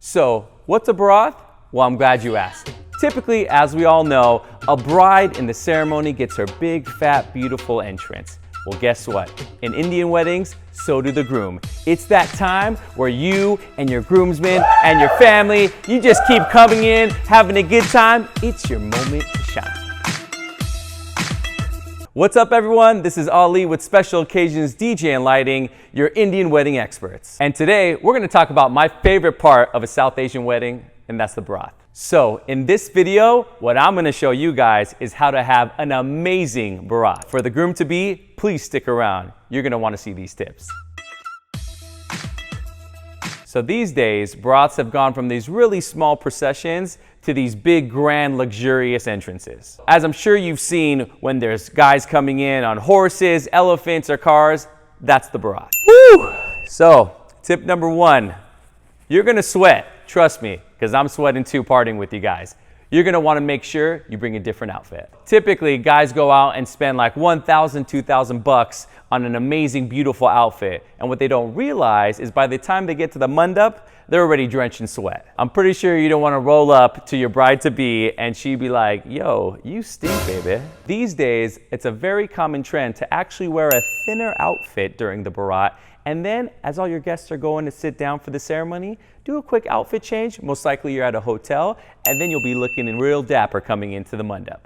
So, what's a baraat? Well, I'm glad you asked. Typically, as we all know, a bride in the ceremony gets her big, fat, beautiful entrance. Well, guess what? In Indian weddings, so do the groom. It's that time where you and your groomsmen and your family, you just keep coming in, having a good time. It's your moment to shine. What's up, everyone? This is Ali with Special Occasions DJ and Lighting, your Indian wedding experts. And today, we're gonna talk about my favorite part of a South Asian wedding, and that's the baraat. So in this video, what I'm gonna show you guys is how to have an amazing baraat. For the groom-to-be, please stick around. You're gonna wanna see these tips. So these days, baraats have gone from these really small processions to these big, grand, luxurious entrances. As I'm sure you've seen when there's guys coming in on horses, elephants, or cars, that's the baraat. Woo! So, tip number one, you're gonna sweat, trust me, because I'm sweating too partying with you guys. You're gonna wanna make sure you bring a different outfit. Typically, guys go out and spend like $1,000, $2,000 on an amazing, beautiful outfit. And what they don't realize is by the time they get to the mandap, they're already drenched in sweat. I'm pretty sure you don't wanna roll up to your bride-to-be and she'd be like, yo, you stink, baby. These days, it's a very common trend to actually wear a thinner outfit during the baraat. And then, as all your guests are going to sit down for the ceremony, do a quick outfit change. Most likely you're at a hotel, and then you'll be looking in real dapper coming into the mandap.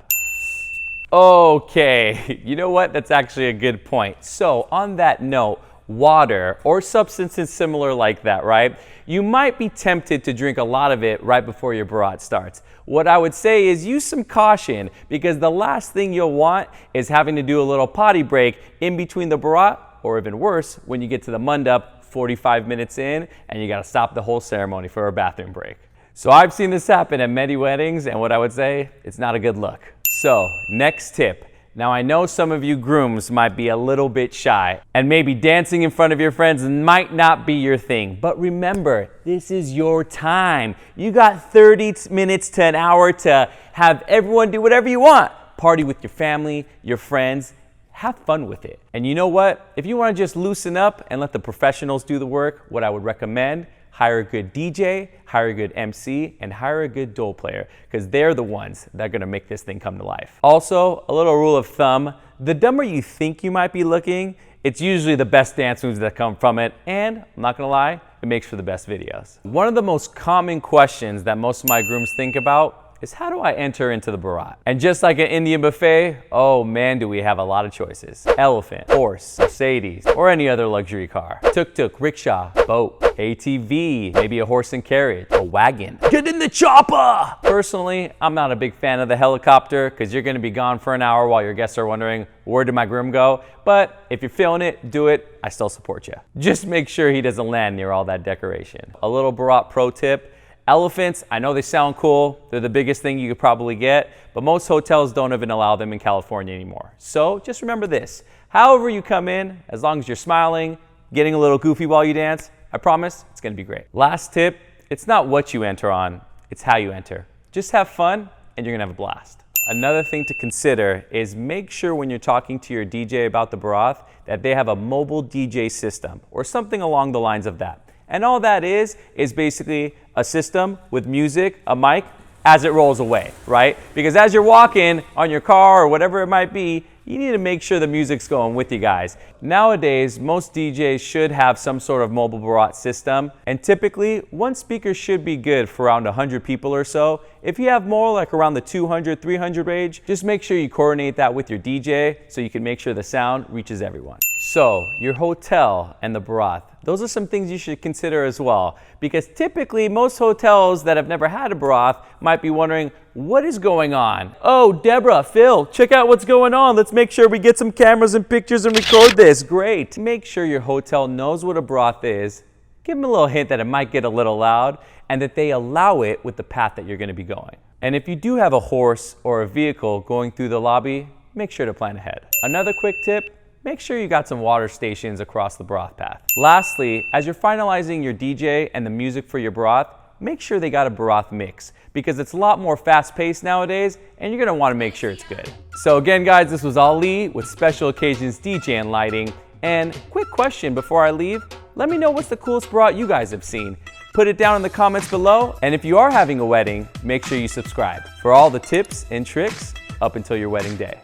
Okay, you know what? That's actually a good point. So, on that note, water or substances similar like that, right? You might be tempted to drink a lot of it right before your baraat starts. What I would say is use some caution, because the last thing you'll want is having to do a little potty break in between the baraat, or even worse, when you get to the mandap 45 minutes in and you gotta stop the whole ceremony for a bathroom break. So I've seen this happen at many weddings, and what I would say, it's not a good look. So, next tip. Now I know some of you grooms might be a little bit shy, and maybe dancing in front of your friends might not be your thing, but remember, this is your time. You got 30 minutes to an hour to have everyone do whatever you want. Party with your family, your friends, have fun with it. And you know what? If you want to just loosen up and let the professionals do the work, what I would recommend, hire a good DJ, hire a good MC, and hire a good dhol player, because they're the ones that are going to make this thing come to life. Also, a little rule of thumb, the dumber you think you might be looking, it's usually the best dance moves that come from it, and I'm not gonna lie, it makes for the best videos. One of the most common questions that most of my grooms think about is, how do I enter into the baraat? And just like an Indian buffet, oh man, do we have a lot of choices. Elephant, horse, Mercedes, or any other luxury car. Tuk-tuk, rickshaw, boat, ATV, maybe a horse and carriage, a wagon. Get in the chopper! Personally, I'm not a big fan of the helicopter, because you're gonna be gone for an hour while your guests are wondering, where did my groom go? But if you're feeling it, do it. I still support you. Just make sure he doesn't land near all that decoration. A little baraat pro tip. Elephants, I know they sound cool. They're the biggest thing you could probably get, but most hotels don't even allow them in California anymore. So just remember this. However you come in, as long as you're smiling, getting a little goofy while you dance, I promise it's gonna be great. Last tip, it's not what you enter on, it's how you enter. Just have fun and you're gonna have a blast. Another thing to consider is make sure when you're talking to your DJ about the baraat that they have a mobile DJ system or something along the lines of that. And all that is basically a system with music, a mic, as it rolls away, right? Because as you're walking on your car or whatever it might be, you need to make sure the music's going with you guys. Nowadays, most DJs should have some sort of mobile baraat system, and typically, one speaker should be good for around 100 people or so. If you have more, like around the 200, 300 range, just make sure you coordinate that with your DJ so you can make sure the sound reaches everyone. So, your hotel and the baraat, those are some things you should consider as well, because typically most hotels that have never had a baraat might be wondering, what is going on? Oh, Deborah, Phil, check out what's going on. Let's make sure we get some cameras and pictures and record this. Great. Make sure your hotel knows what a baraat is. Give them a little hint that it might get a little loud, and that they allow it with the path that you're going to be going. And if you do have a horse or a vehicle going through the lobby, make sure to plan ahead. Another quick tip, make sure you got some water stations across the baraat path. Lastly, as you're finalizing your DJ and the music for your baraat, make sure they got a baraat mix, because it's a lot more fast-paced nowadays, and you're gonna wanna make sure it's good. So again, guys, this was Ali with Special Occasions DJ and Lighting. And quick question before I leave, let me know what's the coolest baraat you guys have seen. Put it down in the comments below, and if you are having a wedding, make sure you subscribe for all the tips and tricks up until your wedding day.